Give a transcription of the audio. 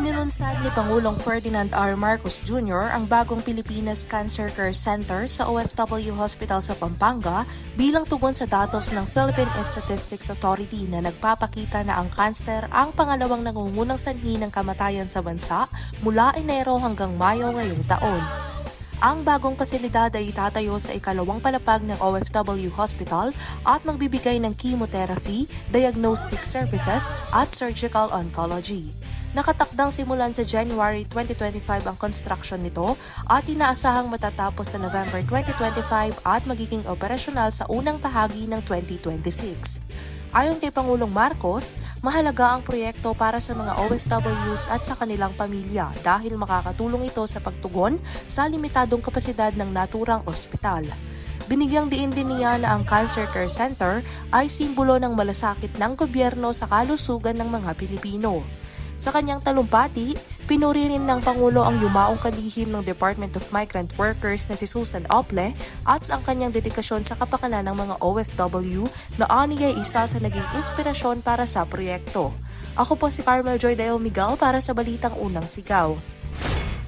Inilunsad ni Pangulong Ferdinand R. Marcos Jr. ang bagong Pilipinas Cancer Care Center sa OFW Hospital sa Pampanga bilang tugon sa datos ng Philippine Statistics Authority na nagpapakita na ang kanser ang pangalawang nangungunang sanhi ng kamatayan sa bansa mula Enero hanggang Mayo ngayong taon. Ang bagong pasilidad ay itatayo sa ikalawang palapag ng OFW Hospital at magbibigay ng chemotherapy, diagnostic services at surgical oncology. Nakatakdang simulan sa January 2025 ang construction nito at inaasahang matatapos sa November 2025 at magiging operasyonal sa unang bahagi ng 2026. Ayon kay Pangulong Marcos, mahalaga ang proyekto para sa mga OFWs at sa kanilang pamilya dahil makakatulong ito sa pagtugon sa limitadong kapasidad ng naturang ospital. Binigyang diin din niya na ang Cancer Care Center ay simbolo ng malasakit ng gobyerno sa kalusugan ng mga Pilipino. Sa kanyang talumpati, pinuri rin ng Pangulo ang yumaong kalihim ng Department of Migrant Workers na si Susan Ople at ang kanyang dedikasyon sa kapakanan ng mga OFW na aniyay isa sa naging inspirasyon para sa proyekto. Ako po si Carmel Joy Deo Miguel para sa Balitang Unang Sigaw.